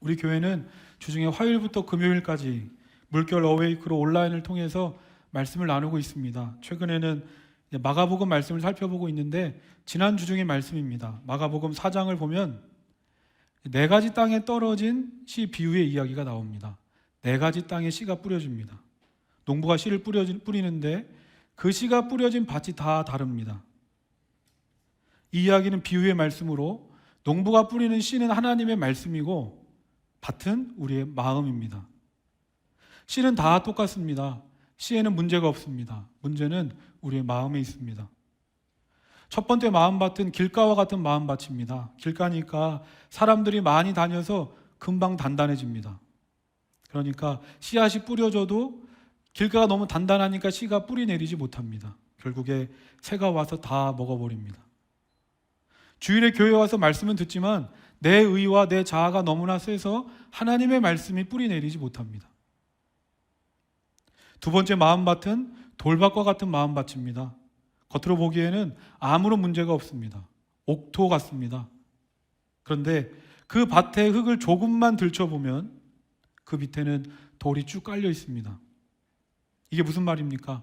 우리 교회는 주중에 화요일부터 금요일까지 물결 어웨이크로 온라인을 통해서 말씀을 나누고 있습니다. 최근에는 마가복음 말씀을 살펴보고 있는데 지난 주중의 말씀입니다. 마가복음 4장을 보면 4가지 땅에 떨어진 씨 비유의 이야기가 나옵니다. 4가지 땅에 씨가 뿌려집니다. 농부가 씨를 뿌리는데 그 씨가 뿌려진 밭이 다 다릅니다. 이 이야기는 비유의 말씀으로 농부가 뿌리는 씨는 하나님의 말씀이고 밭은 우리의 마음입니다. 씨는 다 똑같습니다. 씨에는 문제가 없습니다. 문제는 우리의 마음에 있습니다. 첫 번째 마음밭은 길가와 같은 마음밭입니다. 길가니까 사람들이 많이 다녀서 금방 단단해집니다. 그러니까 씨앗이 뿌려져도 길가가 너무 단단하니까 씨가 뿌리 내리지 못합니다. 결국에 새가 와서 다 먹어버립니다. 주일에 교회 와서 말씀은 듣지만 내 의와 내 자아가 너무나 세서 하나님의 말씀이 뿌리 내리지 못합니다. 두 번째 마음밭은 돌밭과 같은 마음밭입니다. 겉으로 보기에는 아무런 문제가 없습니다. 옥토 같습니다. 그런데 그 밭의 흙을 조금만 들춰보면 그 밑에는 돌이 쭉 깔려 있습니다. 이게 무슨 말입니까?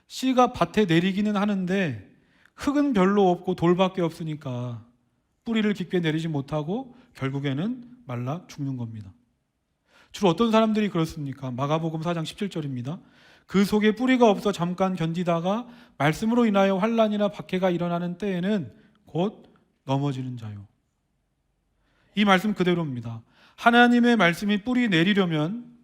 씨가 밭에 내리기는 하는데 흙은 별로 없고 돌밖에 없으니까 뿌리를 깊게 내리지 못하고 결국에는 말라 죽는 겁니다. 주로 어떤 사람들이 그렇습니까? 마가복음 4장 17절입니다. 그 속에 뿌리가 없어 잠깐 견디다가 말씀으로 인하여 환난이나 박해가 일어나는 때에는 곧 넘어지는 자요. 이 말씀 그대로입니다. 하나님의 말씀이 뿌리 내리려면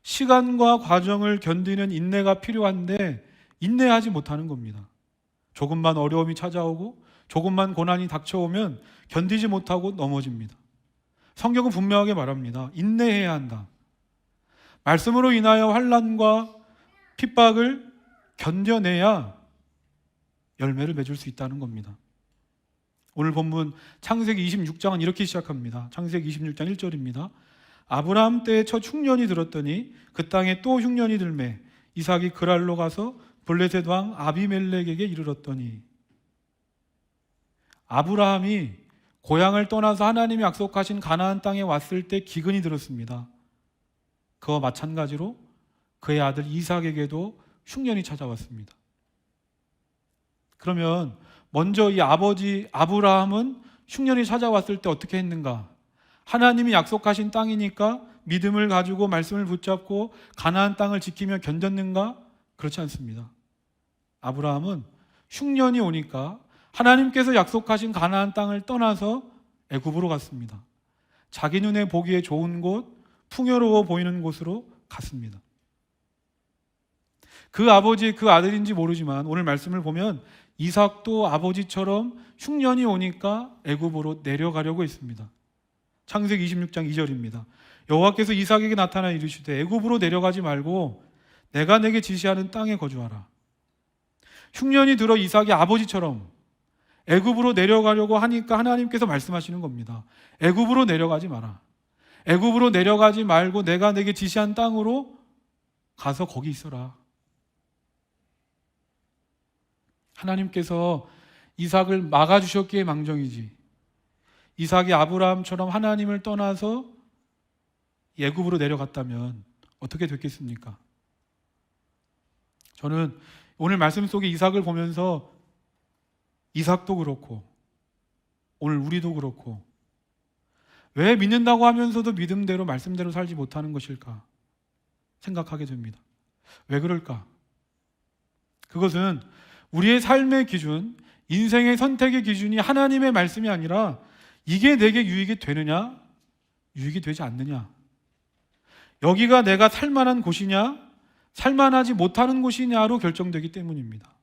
시간과 과정을 견디는 인내가 필요한데 인내하지 못하는 겁니다. 조금만 어려움이 찾아오고 조금만 고난이 닥쳐오면 견디지 못하고 넘어집니다. 성경은 분명하게 말합니다. 인내해야 한다. 말씀으로 인하여 환난과 핍박을 견뎌내야 열매를 맺을 수 있다는 겁니다. 오늘 본문 창세기 26장은 이렇게 시작합니다. 창세기 26장 1절입니다. 아브라함 때에 첫 흉년이 들었더니 그 땅에 또 흉년이 들매 이삭이 그랄로 가서 블레셋 왕 아비멜렉에게 이르렀더니, 아브라함이 고향을 떠나서 하나님이 약속하신 가나안 땅에 왔을 때 기근이 들었습니다. 그와 마찬가지로 그의 아들 이삭에게도 흉년이 찾아왔습니다. 그러면 먼저 이 아버지 아브라함은 흉년이 찾아왔을 때 어떻게 했는가? 하나님이 약속하신 땅이니까 믿음을 가지고 말씀을 붙잡고 가나안 땅을 지키며 견뎠는가? 그렇지 않습니다. 아브라함은 흉년이 오니까 하나님께서 약속하신 가나안 땅을 떠나서 애굽으로 갔습니다. 자기 눈에 보기에 좋은 곳, 풍요로워 보이는 곳으로 갔습니다. 그 아버지, 그 아들인지 모르지만 오늘 말씀을 보면 이삭도 아버지처럼 흉년이 오니까 애굽으로 내려가려고 했습니다. 창세기 26장 2절입니다. 여호와께서 이삭에게 나타나 이르시되 애굽으로 내려가지 말고 내가 내게 지시하는 땅에 거주하라. 흉년이 들어 이삭이 아버지처럼 애굽으로 내려가려고 하니까 하나님께서 말씀하시는 겁니다. 애굽으로 내려가지 마라. 애굽으로 내려가지 말고 내가 내게 지시한 땅으로 가서 거기 있어라. 하나님께서 이삭을 막아주셨기에 망정이지, 이삭이 아브라함처럼 하나님을 떠나서 애굽으로 내려갔다면 어떻게 됐겠습니까? 저는 오늘 말씀 속에 이삭을 보면서 이삭도 그렇고 오늘 우리도 그렇고 왜 믿는다고 하면서도 믿음대로 말씀대로 살지 못하는 것일까 생각하게 됩니다. 왜 그럴까? 그것은 우리의 삶의 기준, 인생의 선택의 기준이 하나님의 말씀이 아니라 이게 내게 유익이 되느냐, 유익이 되지 않느냐, 여기가 내가 살만한 곳이냐, 살만하지 못하는 곳이냐로 결정되기 때문입니다.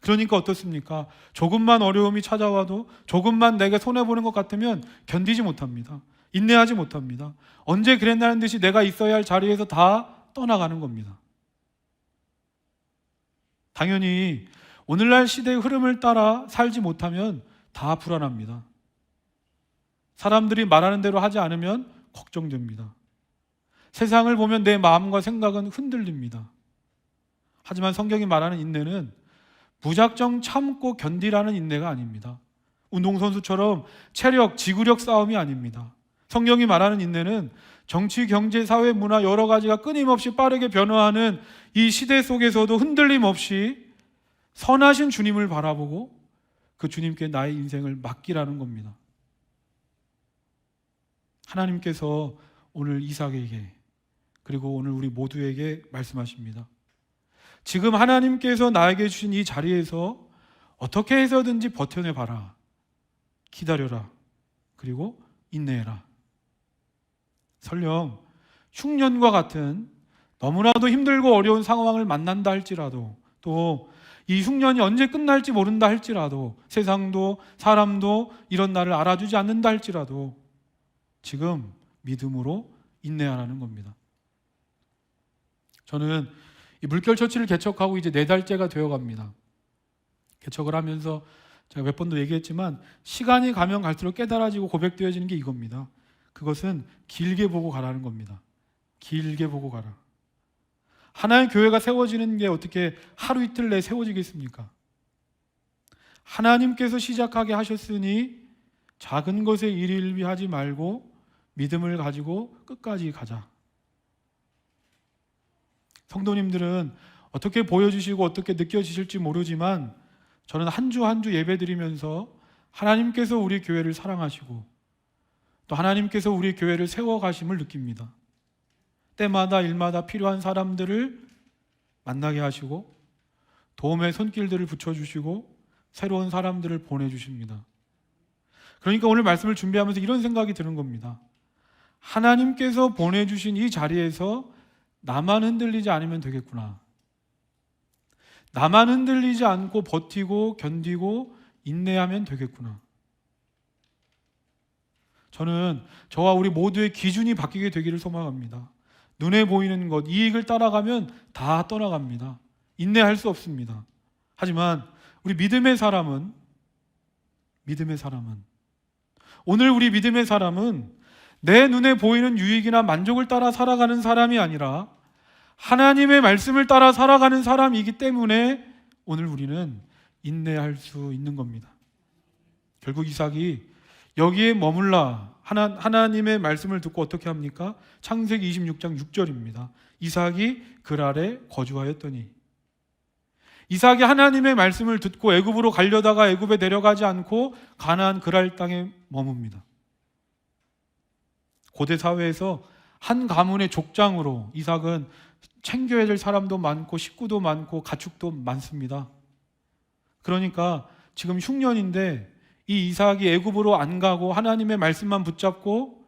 그러니까 어떻습니까? 조금만 어려움이 찾아와도 조금만 내가 손해보는 것 같으면 견디지 못합니다. 인내하지 못합니다. 언제 그랬나는 듯이 내가 있어야 할 자리에서 다 떠나가는 겁니다. 당연히 오늘날 시대의 흐름을 따라 살지 못하면 다 불안합니다. 사람들이 말하는 대로 하지 않으면 걱정됩니다. 세상을 보면 내 마음과 생각은 흔들립니다. 하지만 성경이 말하는 인내는 무작정 참고 견디라는 인내가 아닙니다. 운동선수처럼 체력, 지구력 싸움이 아닙니다. 성경이 말하는 인내는 정치, 경제, 사회, 문화 여러 가지가 끊임없이 빠르게 변화하는 이 시대 속에서도 흔들림 없이 선하신 주님을 바라보고 그 주님께 나의 인생을 맡기라는 겁니다. 하나님께서 오늘 이삭에게 그리고 오늘 우리 모두에게 말씀하십니다. 지금 하나님께서 나에게 주신 이 자리에서 어떻게 해서든지 버텨내봐라. 기다려라. 그리고 인내해라. 설령 흉년과 같은 너무나도 힘들고 어려운 상황을 만난다 할지라도, 또 이 흉년이 언제 끝날지 모른다 할지라도, 세상도 사람도 이런 나를 알아주지 않는다 할지라도 지금 믿음으로 인내하라는 겁니다. 저는 이 물결처치를 개척하고 이제 4달째가 되어갑니다. 개척을 하면서 제가 몇 번도 얘기했지만 시간이 가면 갈수록 깨달아지고 고백되어지는 게 이겁니다. 그것은 길게 보고 가라는 겁니다. 길게 보고 가라. 하나의 교회가 세워지는 게 어떻게 하루 이틀 내에 세워지겠습니까? 하나님께서 시작하게 하셨으니 작은 것에 일일비하지 말고 믿음을 가지고 끝까지 가자. 성도님들은 어떻게 보여주시고 어떻게 느껴지실지 모르지만 저는 한 주 한 주 예배드리면서 하나님께서 우리 교회를 사랑하시고 또 하나님께서 우리 교회를 세워가심을 느낍니다. 때마다 일마다 필요한 사람들을 만나게 하시고 도움의 손길들을 붙여주시고 새로운 사람들을 보내주십니다. 그러니까 오늘 말씀을 준비하면서 이런 생각이 드는 겁니다. 하나님께서 보내주신 이 자리에서 나만 흔들리지 않으면 되겠구나. 나만 흔들리지 않고 버티고 견디고 인내하면 되겠구나. 저는 저와 우리 모두의 기준이 바뀌게 되기를 소망합니다. 눈에 보이는 것, 이익을 따라가면 다 떠나갑니다. 인내할 수 없습니다. 하지만 우리 믿음의 사람은 오늘 우리 믿음의 사람은 내 눈에 보이는 유익이나 만족을 따라 살아가는 사람이 아니라 하나님의 말씀을 따라 살아가는 사람이기 때문에 오늘 우리는 인내할 수 있는 겁니다. 결국 이삭이 여기에 머물라 하나님의 말씀을 듣고 어떻게 합니까? 창세기 26장 6절입니다. 이삭이 글 아래 거주하였더니, 이삭이 하나님의 말씀을 듣고 애굽으로 가려다가 애굽에 내려가지 않고 가나안 그랄 땅에 머뭅니다. 고대 사회에서 한 가문의 족장으로 이삭은 챙겨야 될 사람도 많고 식구도 많고 가축도 많습니다. 그러니까 지금 흉년인데 이 이삭이 애굽으로 안 가고 하나님의 말씀만 붙잡고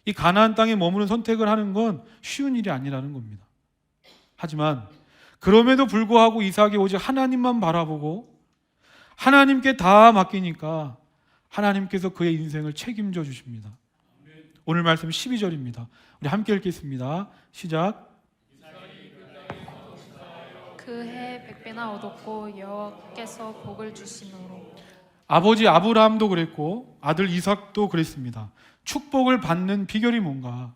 이 가나안 땅에 머무는 선택을 하는 건 쉬운 일이 아니라는 겁니다. 하지만 그럼에도 불구하고 이삭이 오직 하나님만 바라보고 하나님께 다 맡기니까 하나님께서 그의 인생을 책임져 주십니다. 오늘 말씀 12절입니다. 우리 함께 읽겠습니다. 시작. 그 해 100배나 얻었고 여호와께서 복을 주심으로. 아버지 아브라함도 그랬고 아들 이삭도 그랬습니다. 축복을 받는 비결이 뭔가?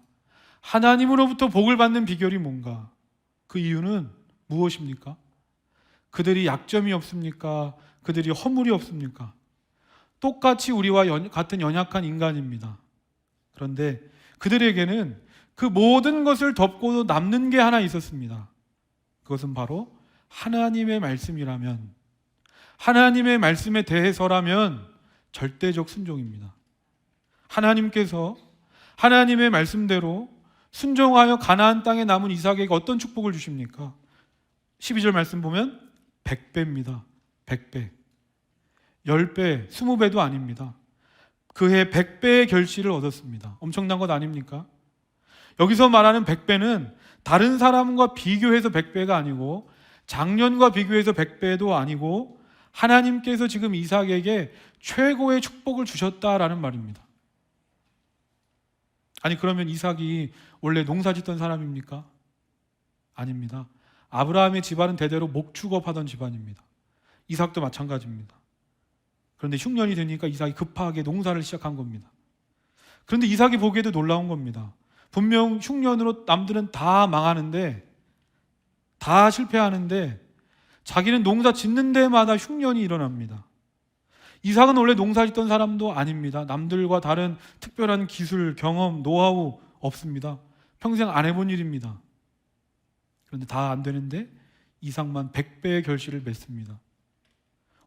하나님으로부터 복을 받는 비결이 뭔가? 그 이유는 무엇입니까? 그들이 약점이 없습니까? 그들이 허물이 없습니까? 똑같이 우리와 같은 연약한 인간입니다. 그런데 그들에게는 그 모든 것을 덮고도 남는 게 하나 있었습니다. 그것은 바로 하나님의 말씀이라면, 하나님의 말씀에 대해서라면 절대적 순종입니다. 하나님께서 하나님의 말씀대로 순종하여 가나안 땅에 남은 이삭에게 어떤 축복을 주십니까? 12절 말씀 보면 100배입니다. 100배. 10배, 20배도 아닙니다. 그해 100배의 결실을 얻었습니다. 엄청난 것 아닙니까? 여기서 말하는 100배는 다른 사람과 비교해서 100배가 아니고 작년과 비교해서 100배도 아니고 하나님께서 지금 이삭에게 최고의 축복을 주셨다라는 말입니다. 아니 그러면 이삭이 원래 농사 짓던 사람입니까? 아닙니다. 아브라함의 집안은 대대로 목축업하던 집안입니다. 이삭도 마찬가지입니다. 그런데 흉년이 되니까 이삭이 급하게 농사를 시작한 겁니다. 그런데 이삭이 보기에도 놀라운 겁니다. 분명 흉년으로 남들은 다 망하는데, 다 실패하는데 자기는 농사 짓는 데마다 흉년이 일어납니다. 이삭은 원래 농사짓던 사람도 아닙니다. 남들과 다른 특별한 기술, 경험, 노하우 없습니다. 평생 안 해본 일입니다. 그런데 다 안 되는데 이삭만 100배의 결실을 맺습니다.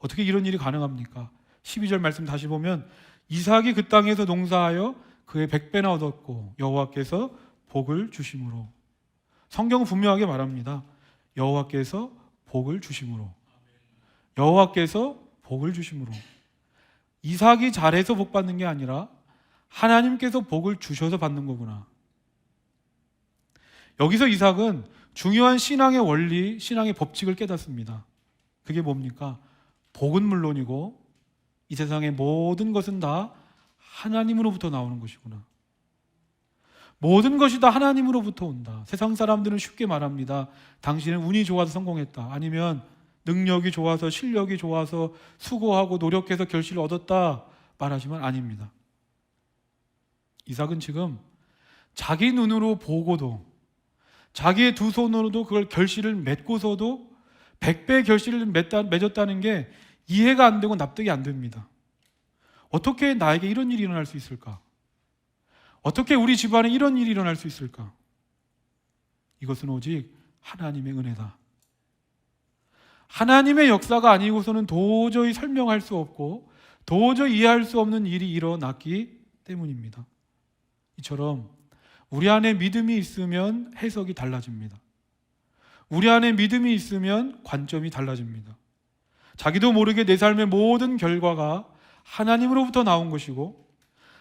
어떻게 이런 일이 가능합니까? 12절 말씀 다시 보면 이삭이 그 땅에서 농사하여 그의 100배나 얻었고 여호와께서 복을 주심으로. 성경은 분명하게 말합니다. 여호와께서 복을 주심으로. 여호와께서 복을 주심으로. 이삭이 잘해서 복 받는 게 아니라 하나님께서 복을 주셔서 받는 거구나. 여기서 이삭은 중요한 신앙의 원리, 신앙의 법칙을 깨닫습니다. 그게 뭡니까? 복은 물론이고 이 세상의 모든 것은 다 하나님으로부터 나오는 것이구나. 모든 것이 다 하나님으로부터 온다. 세상 사람들은 쉽게 말합니다. 당신은 운이 좋아서 성공했다. 아니면 능력이 좋아서, 실력이 좋아서, 수고하고 노력해서 결실을 얻었다 말하지만 아닙니다. 이삭은 지금 자기 눈으로 보고도, 자기의 두 손으로도 그걸 결실을 맺고서도 100배의 결실을 맺었다는 게 이해가 안 되고 납득이 안 됩니다. 어떻게 나에게 이런 일이 일어날 수 있을까? 어떻게 우리 집안에 이런 일이 일어날 수 있을까? 이것은 오직 하나님의 은혜다. 하나님의 역사가 아니고서는 도저히 설명할 수 없고 도저히 이해할 수 없는 일이 일어났기 때문입니다. 이처럼 우리 안에 믿음이 있으면 해석이 달라집니다. 우리 안에 믿음이 있으면 관점이 달라집니다. 자기도 모르게 내 삶의 모든 결과가 하나님으로부터 나온 것이고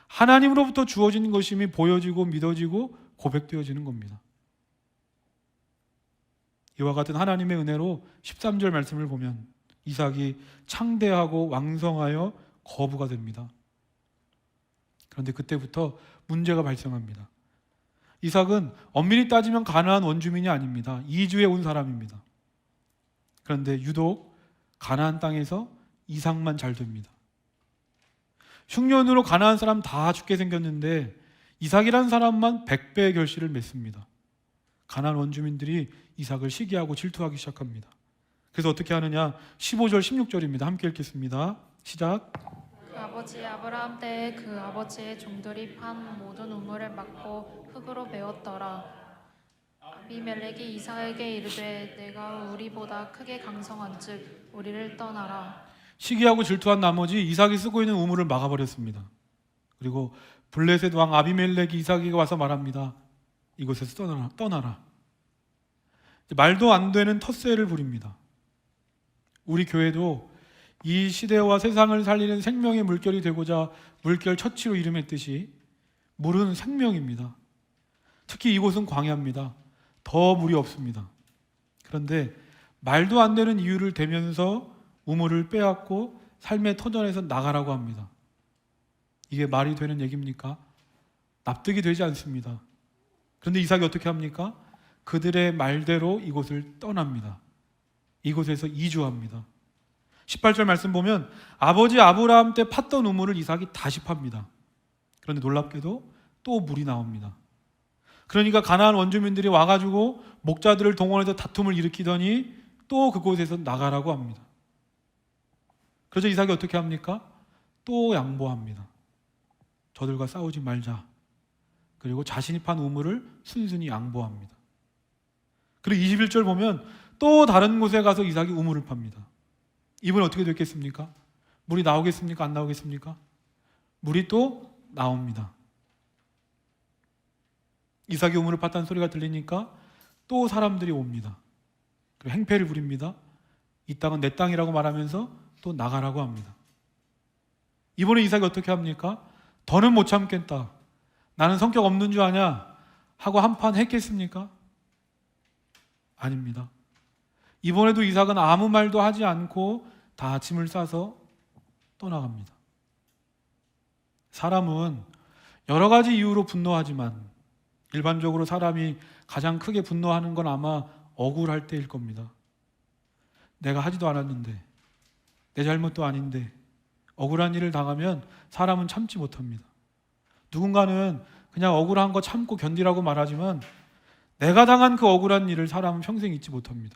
하나님으로부터 주어진 것임이 보여지고 믿어지고 고백되어지는 겁니다. 이와 같은 하나님의 은혜로 13절 말씀을 보면 이삭이 창대하고 왕성하여 거부가 됩니다. 그런데 그때부터 문제가 발생합니다. 이삭은 엄밀히 따지면 가나안 원주민이 아닙니다. 이주에 온 사람입니다. 그런데 유독 가나안 땅에서 이삭만 잘 됩니다. 흉년으로 가나안 사람 다 죽게 생겼는데 이삭이라는 사람만 100배의 결실을 맺습니다. 가나안 원주민들이 이삭을 시기하고 질투하기 시작합니다. 그래서 어떻게 하느냐? 15절 16절입니다. 함께 읽겠습니다. 시작. 그 아버지 아브라함 때에 그 아버지의 종들이 판 모든 우물을 막고 흙으로 메웠더라. 아비멜렉이 이삭에게 이르되 내가 우리보다 크게 강성한즉 우리를 떠나라. 시기하고 질투한 나머지 이삭이 쓰고 있는 우물을 막아버렸습니다. 그리고 블레셋 왕 아비멜렉이 이삭에게 와서 말합니다. 이곳에서 떠나라. 말도 안 되는 텃세를 부립니다. 우리 교회도 이 시대와 세상을 살리는 생명의 물결이 되고자 물결 처치로 이름했듯이 물은 생명입니다. 특히 이곳은 광야입니다. 더 물이 없습니다. 그런데 말도 안 되는 이유를 대면서 우물을 빼앗고 삶의 터전에서 나가라고 합니다. 이게 말이 되는 얘기입니까? 납득이 되지 않습니다. 그런데 이삭이 어떻게 합니까? 그들의 말대로 이곳을 떠납니다. 이곳에서 이주합니다. 18절 말씀 보면 아버지 아브라함 때 팠던 우물을 이삭이 다시 팝니다. 그런데 놀랍게도 또 물이 나옵니다. 그러니까 가나안 원주민들이 와가지고 목자들을 동원해서 다툼을 일으키더니 또 그곳에서 나가라고 합니다. 그래서 이삭이 어떻게 합니까? 또 양보합니다. 저들과 싸우지 말자. 그리고 자신이 판 우물을 순순히 양보합니다. 그리고 21절 보면 또 다른 곳에 가서 이삭이 우물을 팝니다. 이번에 어떻게 됐겠습니까? 물이 나오겠습니까? 안 나오겠습니까? 물이 또 나옵니다. 이삭이 우물을 팠다는 소리가 들리니까 또 사람들이 옵니다. 그리고 행패를 부립니다. 이 땅은 내 땅이라고 말하면서 또 나가라고 합니다. 이번에 이삭이 어떻게 합니까? 더는 못 참겠다. 나는 성격 없는 줄 아냐? 하고 한판 했겠습니까? 아닙니다. 이번에도 이삭은 아무 말도 하지 않고 다 짐을 싸서 떠나갑니다. 사람은 여러 가지 이유로 분노하지만 일반적으로 사람이 가장 크게 분노하는 건 아마 억울할 때일 겁니다. 내가 하지도 않았는데, 내 잘못도 아닌데 억울한 일을 당하면 사람은 참지 못합니다. 누군가는 그냥 억울한 거 참고 견디라고 말하지만 내가 당한 그 억울한 일을 사람은 평생 잊지 못합니다.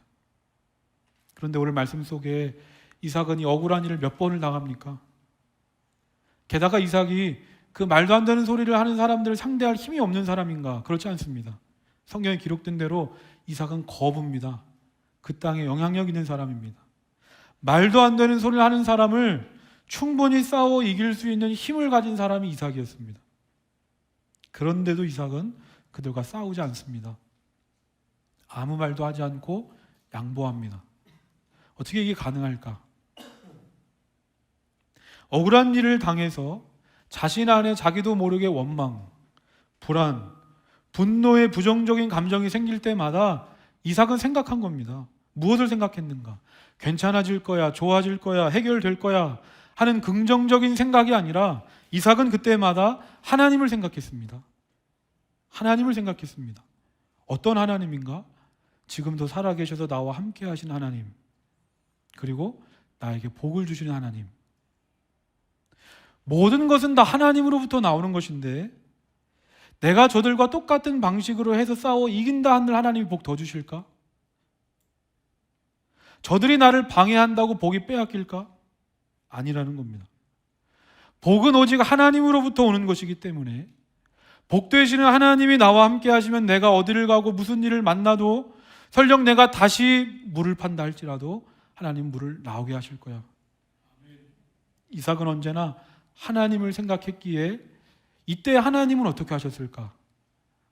그런데 오늘 말씀 속에 이삭은 이 억울한 일을 몇 번을 당합니까? 게다가 이삭이 그 말도 안 되는 소리를 하는 사람들을 상대할 힘이 없는 사람인가? 그렇지 않습니다. 성경에 기록된 대로 이삭은 거부입니다. 그 땅에 영향력 있는 사람입니다. 말도 안 되는 소리를 하는 사람을 충분히 싸워 이길 수 있는 힘을 가진 사람이 이삭이었습니다. 그런데도 이삭은 그들과 싸우지 않습니다. 아무 말도 하지 않고 양보합니다. 어떻게 이게 가능할까? 억울한 일을 당해서 자신 안에 자기도 모르게 원망, 불안, 분노의 부정적인 감정이 생길 때마다 이삭은 생각한 겁니다. 무엇을 생각했는가? 괜찮아질 거야, 좋아질 거야, 해결될 거야 하는 긍정적인 생각이 아니라 이삭은 그때마다 하나님을 생각했습니다. 하나님을 생각했습니다. 어떤 하나님인가? 지금도 살아계셔서 나와 함께 하신 하나님, 그리고 나에게 복을 주시는 하나님. 모든 것은 다 하나님으로부터 나오는 것인데 내가 저들과 똑같은 방식으로 해서 싸워 이긴다 한들 하나님이 복 더 주실까? 저들이 나를 방해한다고 복이 빼앗길까? 아니라는 겁니다. 복은 오직 하나님으로부터 오는 것이기 때문에 복 되시는 하나님이 나와 함께 하시면 내가 어디를 가고 무슨 일을 만나도 설령 내가 다시 물을 판다 할지라도 하나님 물을 나오게 하실 거야. 이삭은 언제나 하나님을 생각했기에 이때 하나님은 어떻게 하셨을까?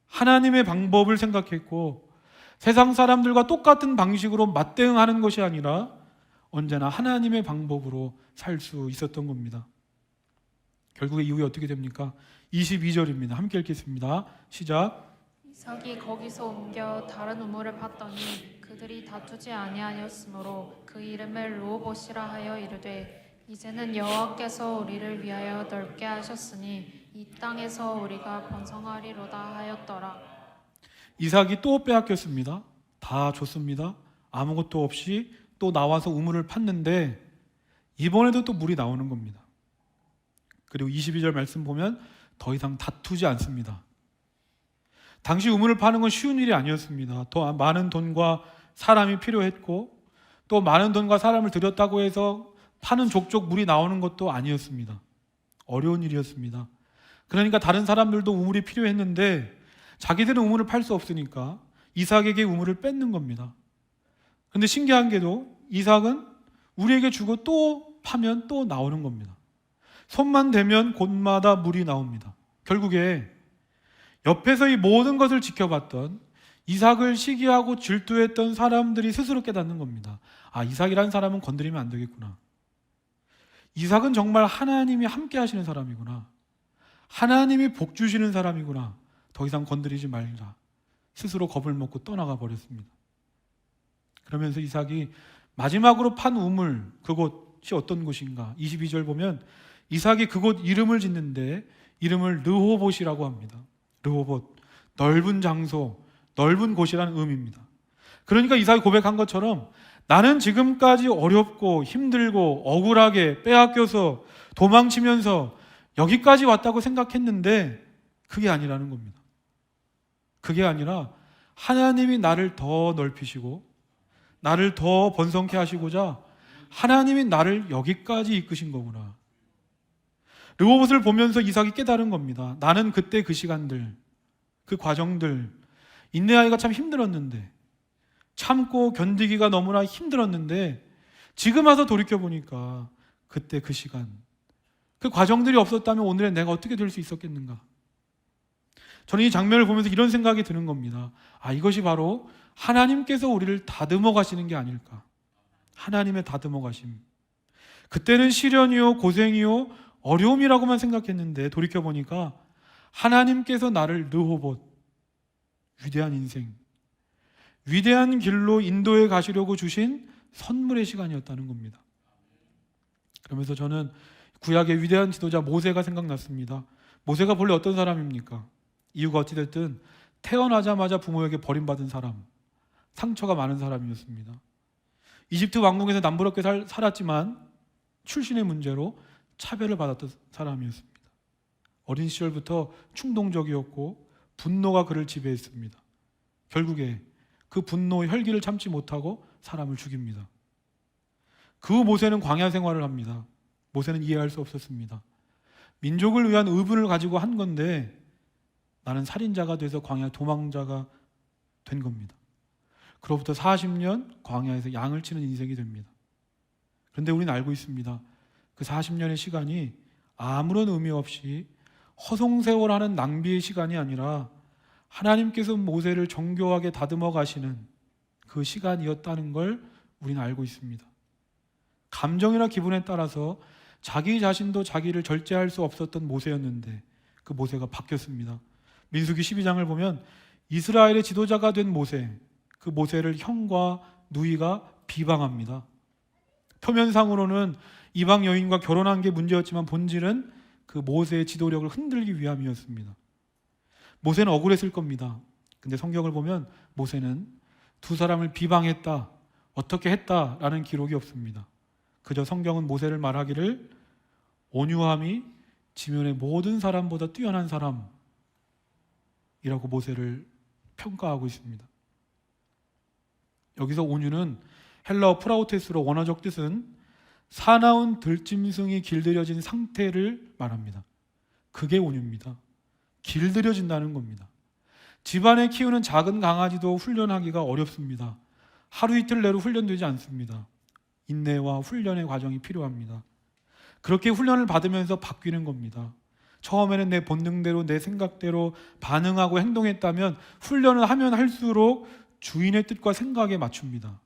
하나님의 방법을 생각했고 세상 사람들과 똑같은 방식으로 맞대응하는 것이 아니라 언제나 하나님의 방법으로 살 수 있었던 겁니다. 결국에 이후에 어떻게 됩니까? 22절입니다. 함께 읽겠습니다. 시작. 이삭이 거기서 옮겨 다른 우물을 팠더니 그들이 다투지 아니하였으므로 그 이름을 르호봇이라 하여 이르되 이제는 여호와께서 우리를 위하여 넓게 하셨으니 이 땅에서 우리가 번성하리로다 하였더라. 이삭이 또 빼앗겼습니다. 다 줬습니다. 아무것도 없이 또 나와서 우물을 팠는데 이번에도 또 물이 나오는 겁니다. 그리고 22절 말씀 보면 더 이상 다투지 않습니다. 당시 우물을 파는 건 쉬운 일이 아니었습니다. 더 많은 돈과 사람이 필요했고 또 많은 돈과 사람을 들였다고 해서 파는 족족 물이 나오는 것도 아니었습니다. 어려운 일이었습니다. 그러니까 다른 사람들도 우물이 필요했는데 자기들은 우물을 팔 수 없으니까 이삭에게 우물을 뺏는 겁니다. 그런데 신기한 게도 이삭은 우리에게 주고 또 파면 또 나오는 겁니다. 손만 대면 곳마다 물이 나옵니다. 결국에 옆에서 이 모든 것을 지켜봤던 이삭을 시기하고 질투했던 사람들이 스스로 깨닫는 겁니다. 아, 이삭이라는 사람은 건드리면 안 되겠구나. 이삭은 정말 하나님이 함께 하시는 사람이구나. 하나님이 복 주시는 사람이구나. 더 이상 건드리지 말자. 스스로 겁을 먹고 떠나가 버렸습니다. 그러면서 이삭이 마지막으로 판 우물, 그곳이 어떤 곳인가? 22절 보면 이삭이 그곳 이름을 짓는데 이름을 르호봇이라고 합니다. 르호봇, 넓은 장소, 넓은 곳이라는 의미입니다. 그러니까 이삭이 고백한 것처럼 나는 지금까지 어렵고 힘들고 억울하게 빼앗겨서 도망치면서 여기까지 왔다고 생각했는데 그게 아니라는 겁니다. 그게 아니라 하나님이 나를 더 넓히시고 나를 더 번성케 하시고자 하나님이 나를 여기까지 이끄신 거구나. 르호봇을 보면서 이삭이 깨달은 겁니다. 나는 그때 그 시간들, 그 과정들, 인내하기가 참 힘들었는데, 참고 견디기가 너무나 힘들었는데 지금 와서 돌이켜보니까 그때 그 시간, 그 과정들이 없었다면 오늘의 내가 어떻게 될 수 있었겠는가. 저는 이 장면을 보면서 이런 생각이 드는 겁니다. 아, 이것이 바로 하나님께서 우리를 다듬어 가시는 게 아닐까. 하나님의 다듬어 가심. 그때는 시련이요 고생이요 어려움이라고만 생각했는데 돌이켜보니까 하나님께서 나를 르호봇, 위대한 인생, 위대한 길로 인도해 가시려고 주신 선물의 시간이었다는 겁니다. 그러면서 저는 구약의 위대한 지도자 모세가 생각났습니다. 모세가 본래 어떤 사람입니까? 이유가 어찌됐든 태어나자마자 부모에게 버림받은 사람, 상처가 많은 사람이었습니다. 이집트 왕궁에서 남부럽게 살았지만 출신의 문제로 차별을 받았던 사람이었습니다. 어린 시절부터 충동적이었고 분노가 그를 지배했습니다. 결국에 그 분노 혈기를 참지 못하고 사람을 죽입니다. 그 후 모세는 광야 생활을 합니다. 모세는 이해할 수 없었습니다. 민족을 위한 의분을 가지고 한 건데 나는 살인자가 돼서 광야 도망자가 된 겁니다. 그로부터 40년 광야에서 양을 치는 인생이 됩니다. 그런데 우리는 알고 있습니다. 그 40년의 시간이 아무런 의미 없이 허송세월하는 낭비의 시간이 아니라 하나님께서 모세를 정교하게 다듬어 가시는 그 시간이었다는 걸 우리는 알고 있습니다. 감정이나 기분에 따라서 자기 자신도 자기를 절제할 수 없었던 모세였는데 그 모세가 바뀌었습니다. 민수기 12장을 보면 이스라엘의 지도자가 된 모세, 그 모세를 형과 누이가 비방합니다. 표면상으로는 이방 여인과 결혼한 게 문제였지만 본질은 그 모세의 지도력을 흔들기 위함이었습니다. 모세는 억울했을 겁니다. 근데 성경을 보면 모세는 두 사람을 비방했다, 어떻게 했다라는 기록이 없습니다. 그저 성경은 모세를 말하기를 온유함이 지면의 모든 사람보다 뛰어난 사람이라고 모세를 평가하고 있습니다. 여기서 온유는 헬라어 프라우테스로 원어적 뜻은 사나운 들짐승이 길들여진 상태를 말합니다. 그게 온유입니다. 길들여진다는 겁니다. 집안에 키우는 작은 강아지도 훈련하기가 어렵습니다. 하루 이틀 내로 훈련되지 않습니다. 인내와 훈련의 과정이 필요합니다. 그렇게 훈련을 받으면서 바뀌는 겁니다. 처음에는 내 본능대로 내 생각대로 반응하고 행동했다면 훈련을 하면 할수록 주인의 뜻과 생각에 맞춥니다.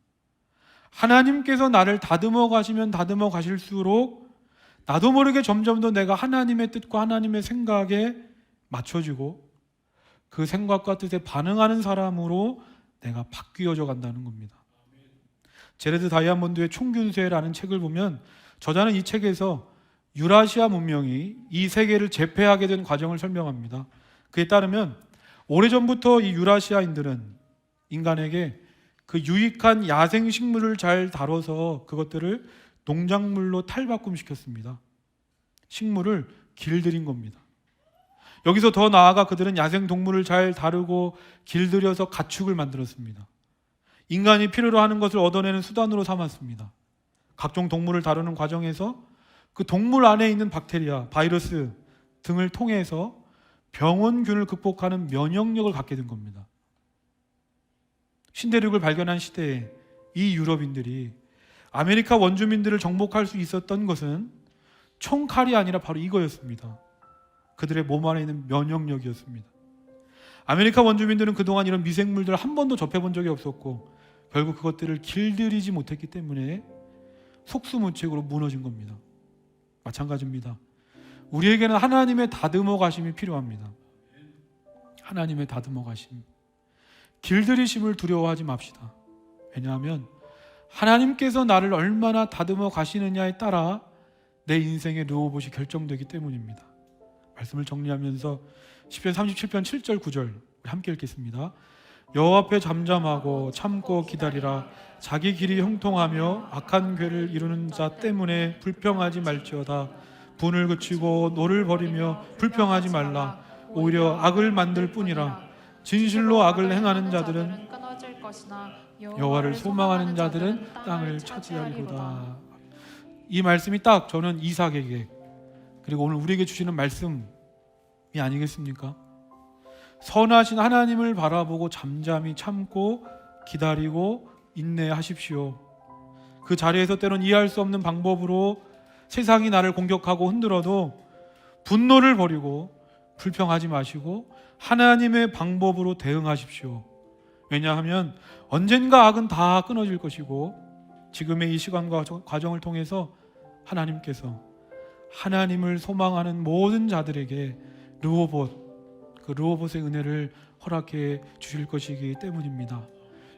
하나님께서 나를 다듬어 가시면 다듬어 가실수록 나도 모르게 점점 더 내가 하나님의 뜻과 하나님의 생각에 맞춰지고 그 생각과 뜻에 반응하는 사람으로 내가 바뀌어져 간다는 겁니다. 제레드 다이아몬드의 총균세라는 책을 보면 저자는 이 책에서 유라시아 문명이 이 세계를 제패하게 된 과정을 설명합니다. 그에 따르면 오래전부터 이 유라시아인들은 인간에게 그 유익한 야생 식물을 잘 다뤄서 그것들을 농작물로 탈바꿈시켰습니다. 식물을 길들인 겁니다. 여기서 더 나아가 그들은 야생 동물을 잘 다루고 길들여서 가축을 만들었습니다. 인간이 필요로 하는 것을 얻어내는 수단으로 삼았습니다. 각종 동물을 다루는 과정에서 그 동물 안에 있는 박테리아, 바이러스 등을 통해서 병원균을 극복하는 면역력을 갖게 된 겁니다. 신대륙을 발견한 시대에 이 유럽인들이 아메리카 원주민들을 정복할 수 있었던 것은 총칼이 아니라 바로 이거였습니다. 그들의 몸 안에 있는 면역력이었습니다. 아메리카 원주민들은 그동안 이런 미생물들을 한 번도 접해본 적이 없었고 결국 그것들을 길들이지 못했기 때문에 속수무책으로 무너진 겁니다. 마찬가지입니다. 우리에게는 하나님의 다듬어 가심이 필요합니다. 하나님의 다듬어 가심. 길들이심을 두려워하지 맙시다. 왜냐하면 하나님께서 나를 얼마나 다듬어 가시느냐에 따라 내 인생의 르호봇이 결정되기 때문입니다. 말씀을 정리하면서 시편 37편 7절 9절 함께 읽겠습니다. 여호와 앞에 잠잠하고 참고 기다리라. 자기 길이 형통하며 악한 궤를 이루는 자 때문에 불평하지 말지어다. 분을 그치고 노를 버리며 불평하지 말라. 오히려 악을 만들 뿐이라. 진실로 악을 행하는 자들은 끊어질 것이나 여호와를 소망하는 자들은 땅을 차지하리로다. 이 말씀이 딱 저는 이삭에게 그리고 오늘 우리에게 주시는 말씀이 아니겠습니까? 선하신 하나님을 바라보고 잠잠히 참고 기다리고 인내하십시오. 그 자리에서 때론 이해할 수 없는 방법으로 세상이 나를 공격하고 흔들어도 분노를 버리고 불평하지 마시고 하나님의 방법으로 대응하십시오. 왜냐하면 언젠가 악은 다 끊어질 것이고 지금의 이 시간과 과정을 통해서 하나님께서 하나님을 소망하는 모든 자들에게 르호봇, 그 르호봇의 은혜를 허락해 주실 것이기 때문입니다.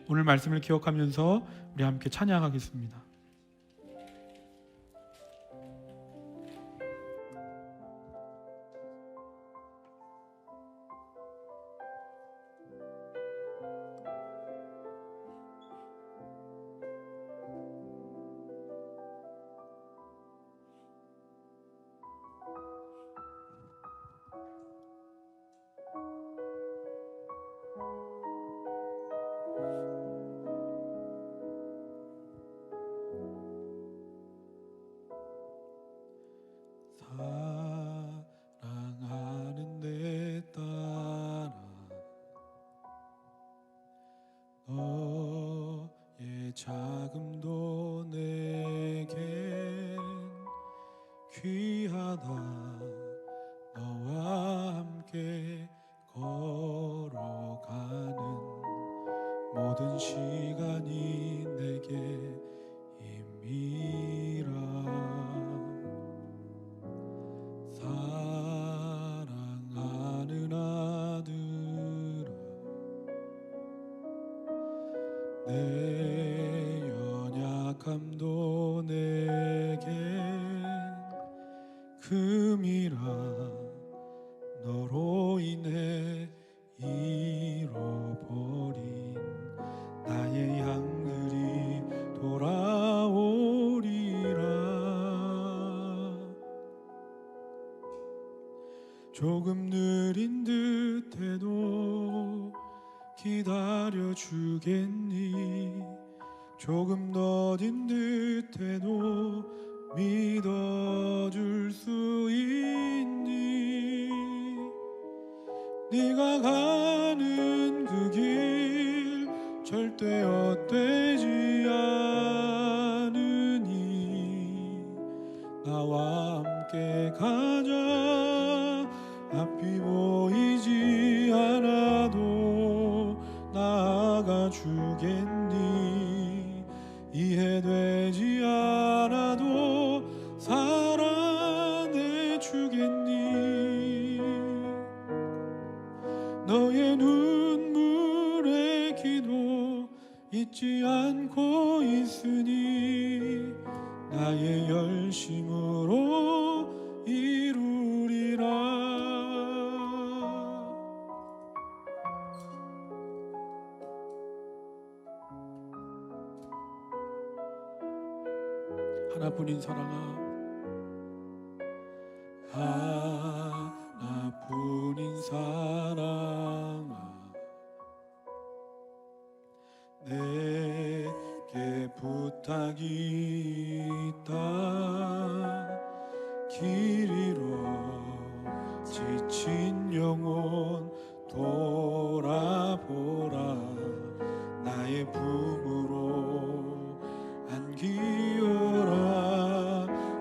오늘 말씀을 기억하면서 우리 함께 찬양하겠습니다. 내 연약함도 내겐 금이라 너로 인해 잃어버린 나의 양들이 돌아오리라. 조금 느린 듯해도 기다려 주겠니? 조금 더딘 듯해도 믿어줄 수 있니? 네가 가는 그 길 절대 헛되지 않으니 나와 함께 가자. 앞이 보이지 않아도 나아가 주겠니? 이해되지 않아도 살아내 주겠니? 너의 눈물의 기도 잊지 않고 있으니 나의 열심으로 이루리라. 하나뿐인 사랑아, 하나뿐인 사랑아, 내게 부탁이 있다. 길 잃어 지친 영혼 돌아보라. 나의 품으로 안기어라.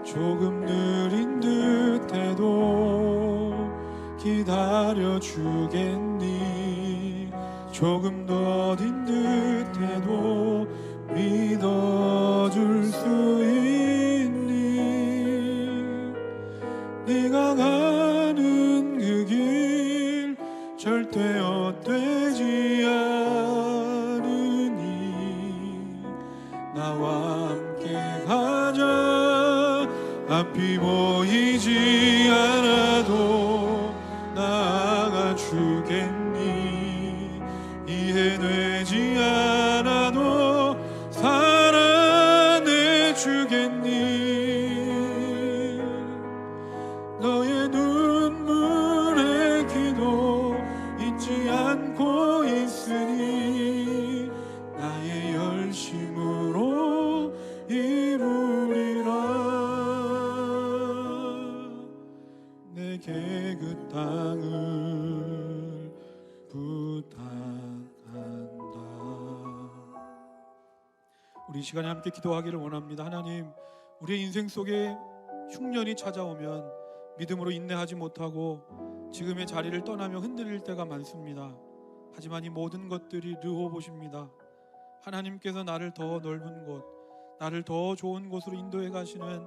조금 느린 듯해도 기다려 주겠니? 조금 더딘 듯해도 믿어줄 수 있니? 네가 가는 그 길 절대 헛되지 않으니 나와 함께 가자. 앞이 보이지 않아도 나아가 주겠니? 이해되지 않아도 살아내 주겠니? 너의 눈물의 기도 잊지 않고 있으니 나의 열심으로 이루리라. 내게 그 땅을 부탁한다. 우리 이 시간에 함께 기도하기를 원합니다. 하나님, 우리의 인생 속에 흉년이 찾아오면 믿음으로 인내하지 못하고 지금의 자리를 떠나며 흔들릴 때가 많습니다. 하지만 이 모든 것들이 르호봇입니다. 하나님께서 나를 더 넓은 곳, 나를 더 좋은 곳으로 인도해 가시는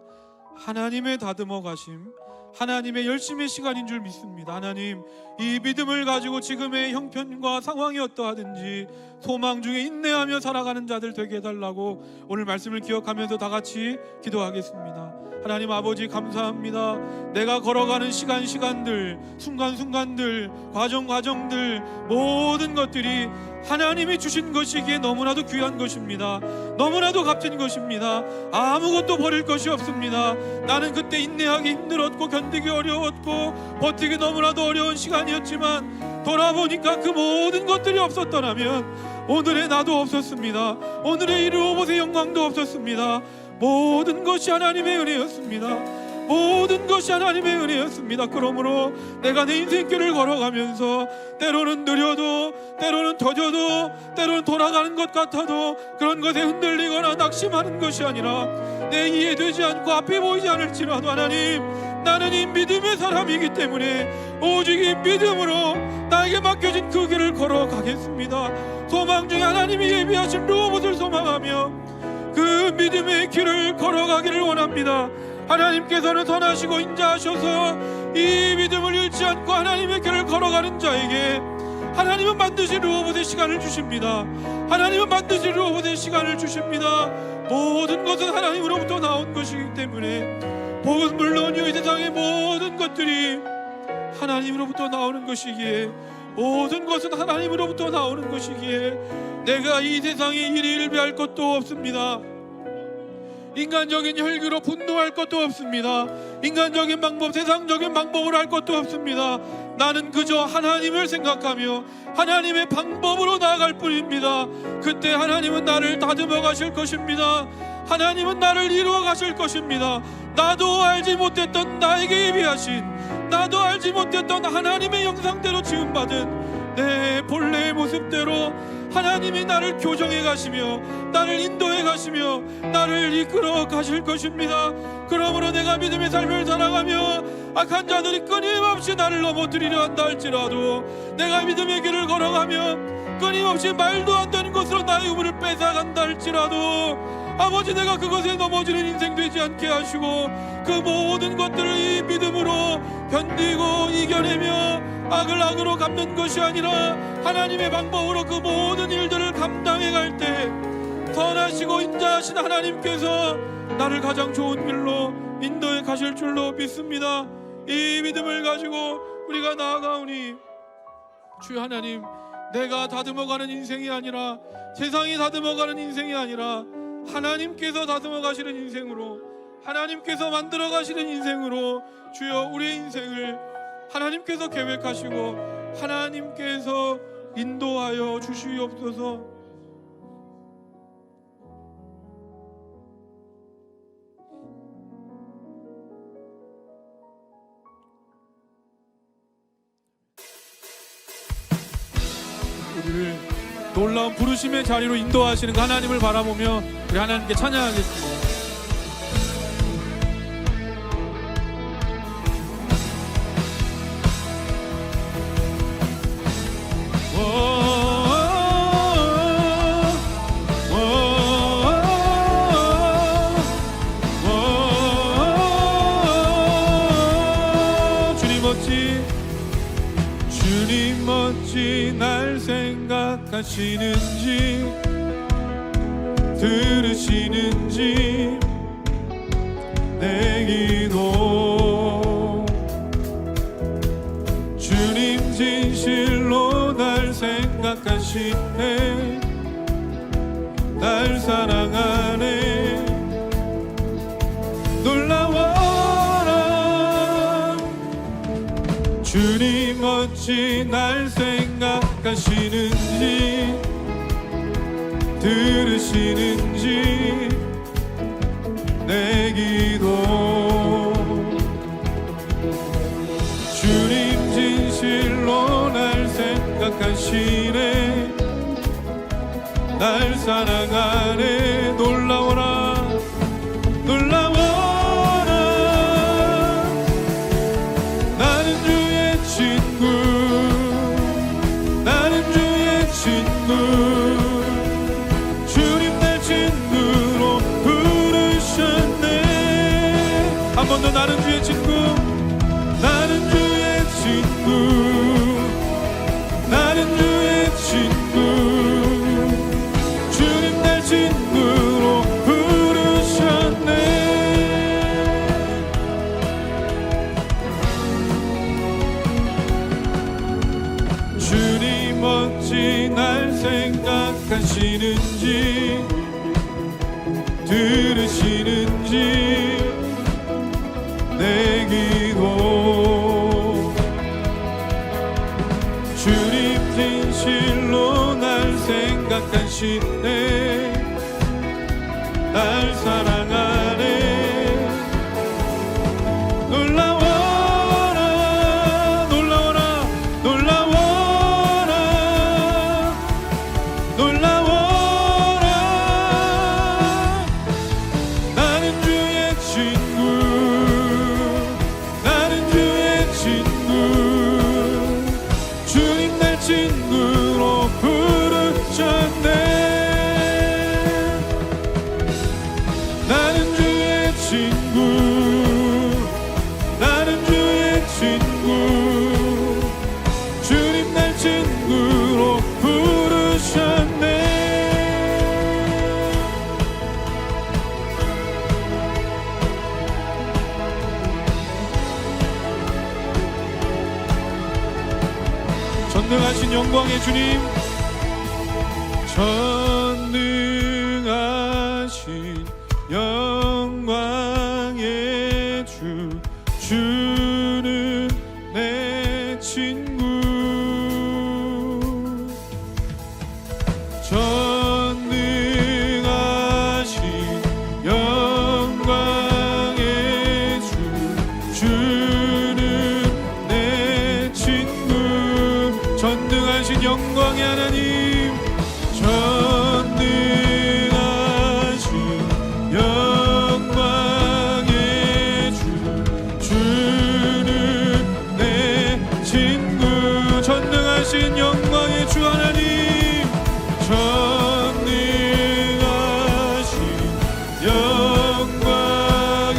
하나님의 다듬어 가심, 하나님의 열심의 시간인 줄 믿습니다. 하나님, 이 믿음을 가지고 지금의 형편과 상황이 어떠하든지 소망 중에 인내하며 살아가는 자들 되게 해달라고 오늘 말씀을 기억하면서 다 같이 기도하겠습니다. 하나님 아버지, 감사합니다. 내가 걸어가는 시간들, 순간순간들, 과정들, 모든 것들이 하나님이 주신 것이기에 너무나도 귀한 것입니다. 너무나도 값진 것입니다. 아무것도 버릴 것이 없습니다. 나는 그때 인내하기 힘들었고 견디기 어려웠고 버티기 너무나도 어려운 시간이었지만 돌아보니까 그 모든 것들이 없었더라면 오늘의 나도 없었습니다. 오늘의 이 르호봇의 영광도 없었습니다. 모든 것이 하나님의 은혜였습니다. 모든 것이 하나님의 은혜였습니다. 그러므로 내가 내 인생길을 걸어가면서 때로는 느려도, 때로는 더뎌도, 때로는 돌아가는 것 같아도 그런 것에 흔들리거나 낙심하는 것이 아니라 내 이해되지 않고 앞이 보이지 않을지라도 하나님, 나는 이 믿음의 사람이기 때문에 오직 이 믿음으로 나에게 맡겨진 그 길을 걸어가겠습니다. 소망 중에 하나님이 예비하신 르호봇을 소망하며 그 믿음의 길을 걸어가기를 원합니다. 하나님께서는 선하시고 인자하셔서 이 믿음을 잃지 않고 하나님의 길을 걸어가는 자에게 하나님의 하나님은 반드시 르호봇의 시간을 주십니다. 하나님은 반드시 르호봇의 시간을 주십니다. 모든 것은 하나님으로부터 나온 것이기 때문에, 복은 물론이요 이 세상의 모든 것들이 하나님으로부터 나오는 것이기에, 모든 것은 하나님으로부터 나오는 것이기에 내가 이 세상에 일희일비할 것도 없습니다. 인간적인 혈기로 분노할 것도 없습니다. 인간적인 방법, 세상적인 방법으로 할 것도 없습니다. 나는 그저 하나님을 생각하며 하나님의 방법으로 나아갈 뿐입니다. 그때 하나님은 나를 다듬어 가실 것입니다. 하나님은 나를 이루어 가실 것입니다. 나도 알지 못했던 나에게 예비하신, 나도 알지 못했던 하나님의 형상대로 지음받은 내 본래의 모습대로 하나님이 나를 교정해 가시며 나를 인도해 가시며 나를 이끌어 가실 것입니다. 그러므로 내가 믿음의 삶을 살아가며 악한 자들이 끊임없이 나를 넘어뜨리려 한다 할지라도, 내가 믿음의 길을 걸어가며 끊임없이 말도 안 되는 것으로 나의 우물을 뺏어간다 할지라도, 아버지 내가 그것에 넘어지는 인생 되지 않게 하시고 그 모든 것들을 이 믿음으로 견디고 이겨내며 악을 악으로 갚는 것이 아니라 하나님의 방법으로 그 모든 일들을 감당해 갈 때 선하시고 인자하신 하나님께서 나를 가장 좋은 길로 인도해 가실 줄로 믿습니다. 이 믿음을 가지고 우리가 나아가오니, 주 하나님, 내가 다듬어가는 인생이 아니라, 세상이 다듬어가는 인생이 아니라 하나님께서 다듬어 가시는 인생으로, 하나님께서 만들어 가시는 인생으로 주여 우리의 인생을 하나님께서 계획하시고 하나님께서 인도하여 주시옵소서. 우리를 놀라운 부르심의 자리로 인도하시는 그 하나님을 바라보며 우리 하나님께 찬양하겠습니다. 주님 어찌 날 생각하시는지, 들으시는지 내 기도. 주님 진실로 날 생각하시네, 날 사랑하네. 놀라워라. 주님 어찌 날 생각하시는지, 들으시는지 내 기도. 주님 진실로 날 생각하시네, 날 사랑하네. 놀라워라, 놀라워라. 나는 주의 친구, 나는 주의 친구. 주님 날 친구로 부르셨네. 한 번 더. 나는 주의 친구, 나는 주의 친구, 나는 주의 친구. 주님 날 친구로 부르셨네. 주님 어찌 날 생각하시는지, 들으시는지 내 기도. 주님 진실로 날 생각하시네, 날 사랑하네. 놀라워라, 놀라워라, 놀라워라, 놀라워라. 나는 주의 친구, 나는 주의 친구. 주님 날 친구로 부르셨네. 전능하신 영광의 주님, 전능하신 영광의 주, 주는 내 친구. 전능하신 영광의 주, 주는 내 친구. 전능하신 영광의 하나님, 전능하신 영광의 주, 주는 내 친구. 전능하신 영광의 주 하나님, 전능하신 영광의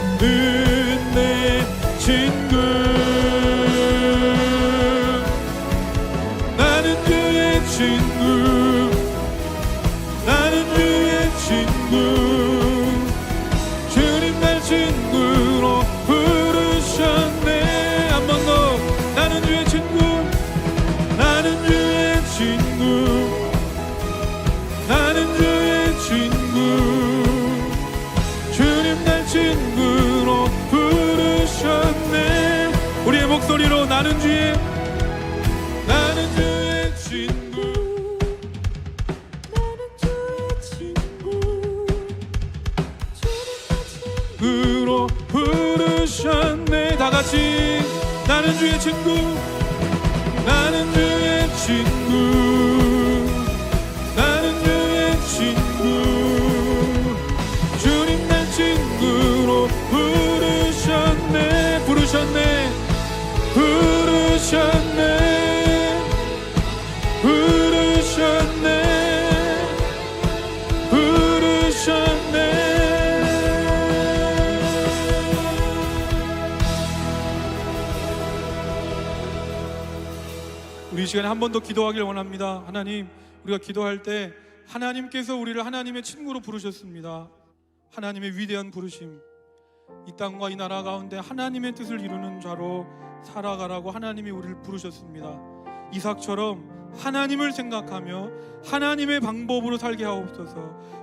주는 내 친구. 나는 주의 친구, 나는 주의 친구. 주님 날 친구로 부르셨네. 한 번 더. 나는 주의 친구, 나는 주의 친구, 나는 주의 친구. 주님 날 친구로 부르셨네. 우리의 목소리로 나는 주의, 나는 주의 친구, 나는 주의 친구. 주님 날 친구로 부르셨네. 다 같이 나는 주의 친구, 나는 주의 친구, 나는 주의 친구. 주님 날 친구로 부르셨네. 부르셨네, 부르셨네, 부르셨네, 부르셨네. 우리 이 시간에 한 번 더 기도하길 원합니다. 하나님, 우리가 기도할 때 하나님께서 우리를 하나님의 친구로 부르셨습니다. 하나님의 위대한 부르심, 이 땅과 이 나라 가운데 하나님의 뜻을 이루는 자로 살아가라고 하나님이 우리를 부르셨습니다. 이삭처럼 하나님을 생각하며 하나님의 방법으로 살게 하옵소서.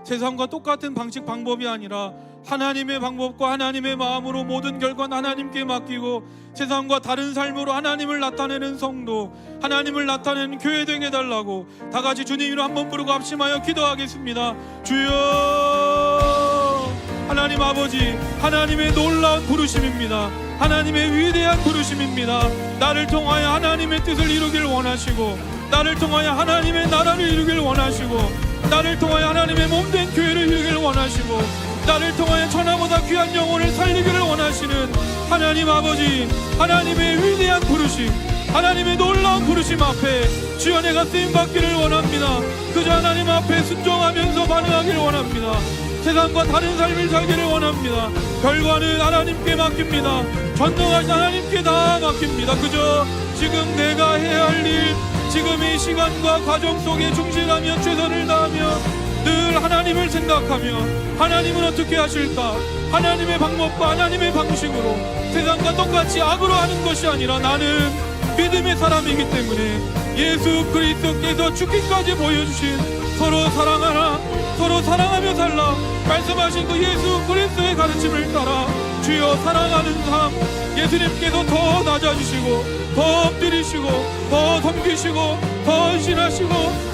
세상과 똑같은 방식 방법이 아니라 하나님의 방법과 하나님의 마음으로 모든 결과는 하나님께 맡기고 세상과 다른 삶으로 하나님을 나타내는 성도, 하나님을 나타내는 교회 되게 해달라고 다 같이 주님 이름 한번 부르고 합심하여 기도하겠습니다. 주여, 하나님 아버지, 하나님의 놀라운 부르심입니다. 하나님의 위대한 부르심입니다. 나를 통하여 하나님의 뜻을 이루길 원하시고, 나를 통하여 하나님의 나라를 이루길 원하시고, 나를 통하여 하나님의 몸된 교회를 이루길 원하시고, 나를 통하여 천하보다 귀한 영혼을 살리기를 원하시는 하나님 아버지, 하나님의 위대한 부르심, 하나님의 놀라운 부르심 앞에 주여 내가 쓰임받기를 원합니다. 그저 하나님 앞에 순종하면서 반응하기를 원합니다. 세상과 다른 삶을 살기를 원합니다. 결과는 하나님께 맡깁니다. 전능하신 하나님께 다 맡깁니다. 그저 지금 내가 해야 할 일, 지금 이 시간과 과정 속에 충실하며 최선을 다하며 늘 하나님을 생각하며 하나님은 어떻게 하실까, 하나님의 방법과 하나님의 방식으로 세상과 똑같이 악으로 하는 것이 아니라 나는 믿음의 사람이기 때문에 예수 그리스도께서 죽기까지 보여주신 서로 사랑하라, 서로 사랑하며 살라 말씀하신 그 예수 그리스도의 가르침을 따라 주여 살아가는 삶, 예수님께서 더 낮아지시고 더 엎드리시고 더 섬기시고 더 헌신하시고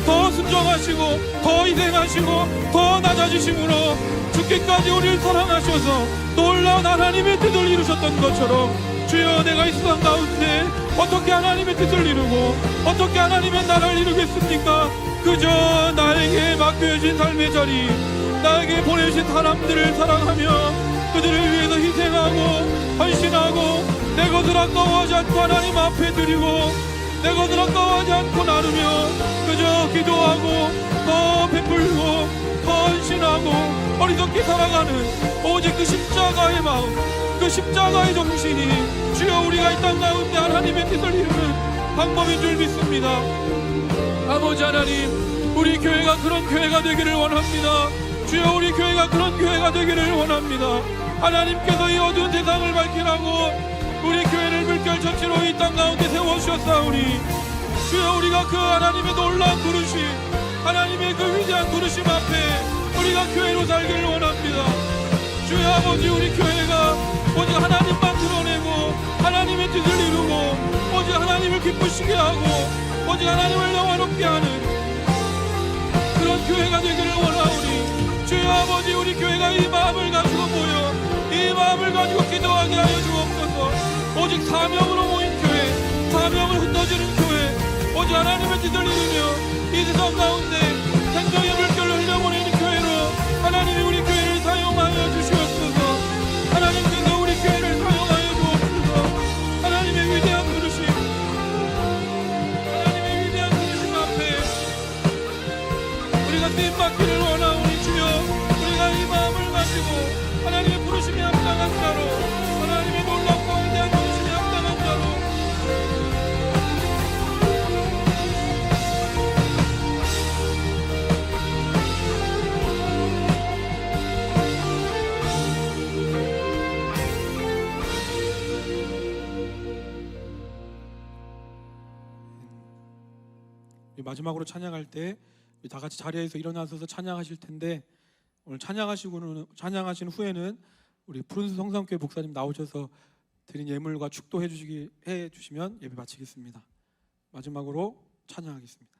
더 순종하시고 더 희생하시고 더 낮아지심으로 죽기까지 우리를 사랑하셔서 놀라운 하나님의 뜻을 이루셨던 것처럼 주여 내가 이 세상 가운데 어떻게 하나님의 뜻을 이루고 어떻게 하나님의 나라를 이루겠습니까? 그저 나에게 맡겨진 삶의 자리, 나에게 보내신 사람들을 사랑하며 그들을 위해서 희생하고 헌신하고 내 것을 아까워하지 않고 하나님 앞에 드리고 내 것을 아까워하지 않고 나누며 그저 기도하고 더 베풀고 더 헌신하고 어리석게 살아가는 오직 그 십자가의 마음, 그 십자가의 정신이 주여 우리가 이 땅 가운데 하나님의 뜻을 이루는 방법인 줄 믿습니다. 아버지 하나님, 우리 교회가 그런 교회가 되기를 원합니다. 주여 우리 교회가 그런 교회가 되기를 원합니다. 하나님께서 이 어두운 세상을 밝히라고 우리 교회를 물결 전체로 이 땅 가운데 세워주셨사오니 주여 우리가 그 하나님의 놀라운 부르심 하나님의 그 위대한 부르심 앞에 우리가 교회로 살기를 원합니다. 주여 아버지 우리 교회가 오직 하나님만 드러내고 하나님의 뜻을 이루고 오직 하나님을 기쁘시게 하고 오직 하나님을 영화롭게 하는 그런 교회가 되기를 원하오니 주여 아버지 우리 교회가 이 마음을 가지고 모여 이 마음을 가지고 기도하게 하여 주옵소서. 오직 사명으로 모인 교회 사명을 흩어지는 교회 오직 하나님의 뜻을 이루며 이 세상 가운데 생명의 물결을 흘려보내는 교회로 하나님이 우리 교회를 사용하여 주시옵소서. 하나님께서 우리 교회를 사용하여 주옵소서. 하나님의 위대한 부르심 하나님의 위대한 부르심 앞에 우리가 쓰임받기를 원하오니 주여 우리가 이 마음을 가지고 하나님의 부르심에 합당한 자로 하나님의 놀랍고 위대한 부르심에 합당한 자로 마지막으로 찬양할 때 다 같이 자리에서 일어나셔서 찬양하실 텐데 오늘 찬양하신 후에는 우리 푸른숲 성삼교회 목사님 나오셔서 드린 예물과 축도해 주시면 예배 마치겠습니다. 마지막으로 찬양하겠습니다.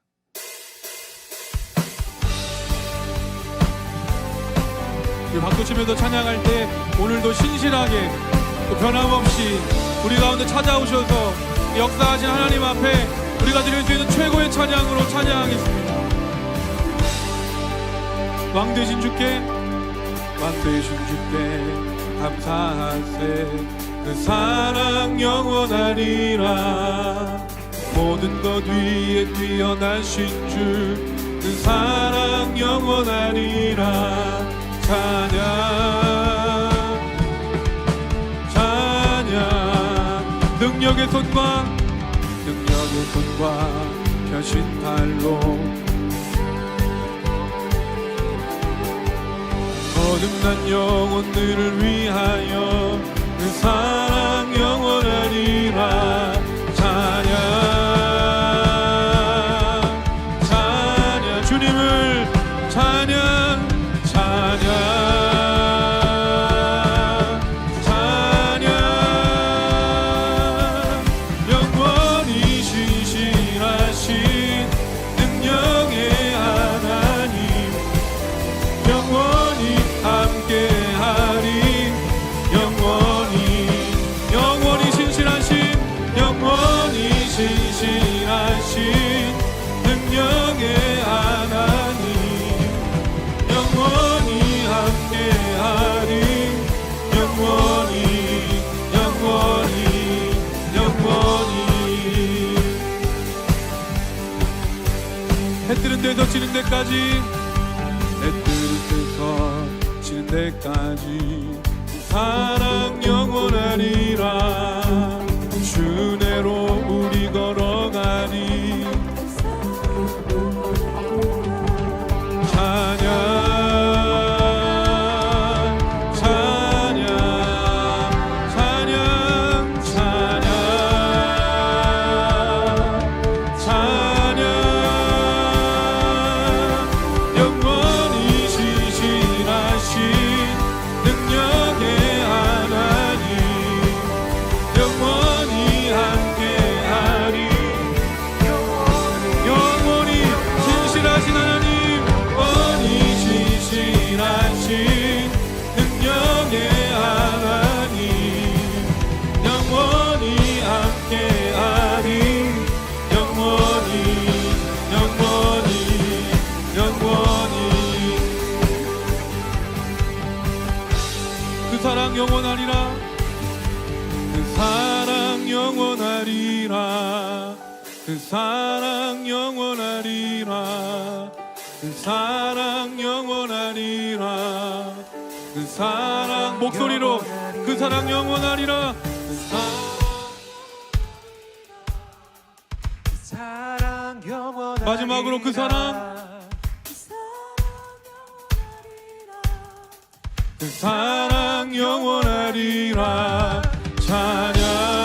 우리 박수 치면서 찬양할 때 오늘도 신실하게 또 변함없이 우리 가운데 찾아오셔서 역사하신 하나님 앞에 우리가 드릴 수 있는 최고의 찬양으로 찬양하겠습니다. 왕되신 주께 감사하세. 그 사랑 영원하리라. 모든 것 위에 뛰어나신 주 그 사랑 영원하리라. 찬양 능력의 손과 펴신 팔로 거듭난 영혼들을 위하여 그 사랑 영원하리라. 찬양 주님을 찬양 영원히 신실하신 능력의 하나님 영원히 함께하리. 영원히 신실하신 능력의 하나님 영원히 함께하리. 영원히 해 뜨는 데서 지는 데까지 사랑 영원하리라. 주내로 우리 걸어가니 영원히 신실하신 능력의 하나님 영원히 함께하리. 영원히 신실하신 하나님 영원히 신실하신 능력의 하나님 영원히 함께하리. 그 사랑 영원하리라. 그 사랑 영원하리라. 그 사랑 영원하리라. 그 사랑 영원하리라. 그 사랑 목소리로 그 사랑 영원하리라. 그 사랑 영원하리라. 마지막으로 그 사랑 그 사랑 영원하리라. 찬양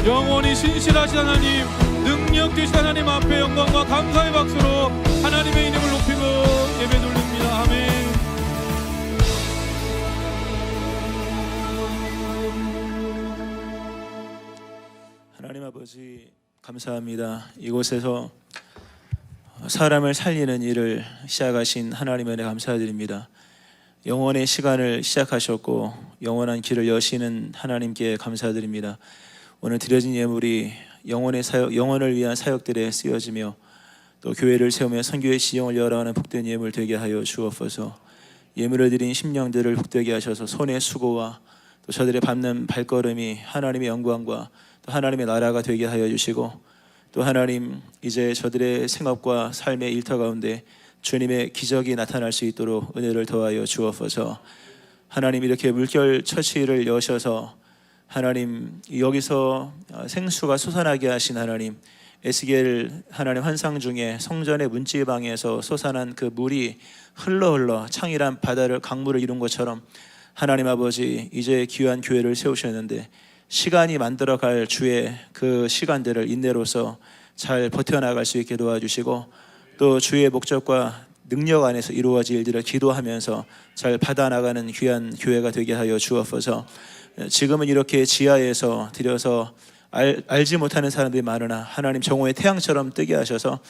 영원히 신실하신 하나님, 능력 되신 하나님 앞에 영광과 감사의 박수로 하나님의 이름을 높이고 예배 돌립니다. 아멘. 하나님 아버지 감사합니다. 이곳에서 사람을 살리는 일을 시작하신 하나님의 은혜 감사드립니다. 영원의 시간을 시작하셨고 영원한 길을 여시는 하나님께 감사드립니다. 오늘 드려진 예물이 영혼을 위한 사역들에 쓰여지며 또 교회를 세우며 선교의 지형을 열어가는 복된 예물 되게 하여 주옵소서. 예물을 드린 심령들을 복되게 하셔서 손의 수고와 또 저들의 밟는 발걸음이 하나님의 영광과 또 하나님의 나라가 되게 하여 주시고, 또 하나님 이제 저들의 생업과 삶의 일터 가운데 주님의 기적이 나타날 수 있도록 은혜를 더하여 주옵소서. 하나님 이렇게 물결 처치를 여셔서 하나님 여기서 생수가 솟아나게 하신 하나님, 에스겔 하나님 환상 중에 성전의 문지방에서 솟아난 그 물이 흘러 창이란 바다를 강물을 이룬 것처럼 하나님 아버지 이제 귀한 교회를 세우셨는데 시간이 만들어갈 주의 그 시간들을 인내로서 잘 버텨나갈 수 있게 도와주시고, 또 주의 목적과 능력 안에서 이루어질 일들을 기도하면서 잘 받아나가는 귀한 교회가 되게 하여 주옵소서. 지금은 이렇게 지하에서 들여서 알지 못하는 사람들이 많으나 하나님 정오의 태양처럼 뜨게 하셔서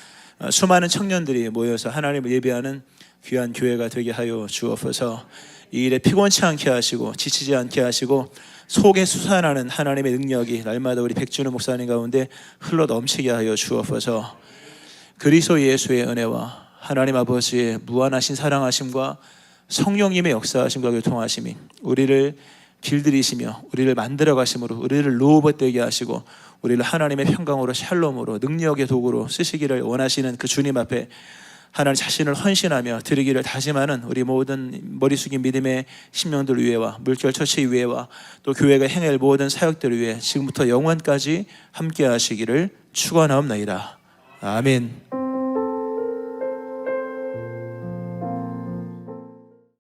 수많은 청년들이 모여서 하나님을 예배하는 귀한 교회가 되게 하여 주옵소서. 이 일에 피곤치 않게 하시고 지치지 않게 하시고 속에 솟아나는 하나님의 능력이 날마다 우리 백준호 목사님 가운데 흘러 넘치게 하여 주옵소서. 그리스도 예수의 은혜와 하나님 아버지의 무한하신 사랑하심과 성령님의 역사하심과 교통하심이 우리를 길들이시며 우리를 만들어 가심으로 우리를 노후벗되게 하시고 우리를 하나님의 평강으로 샬롬으로 능력의 도구로 쓰시기를 원하시는 그 주님 앞에 하나님 자신을 헌신하며 드리기를 다짐하는 우리 모든 머리 숙인 믿음의 심령들 위에와 물결 처치 위에와 또 교회가 행할 모든 사역들 위에 지금부터 영원까지 함께 하시기를 축원하옵나이다. 아멘.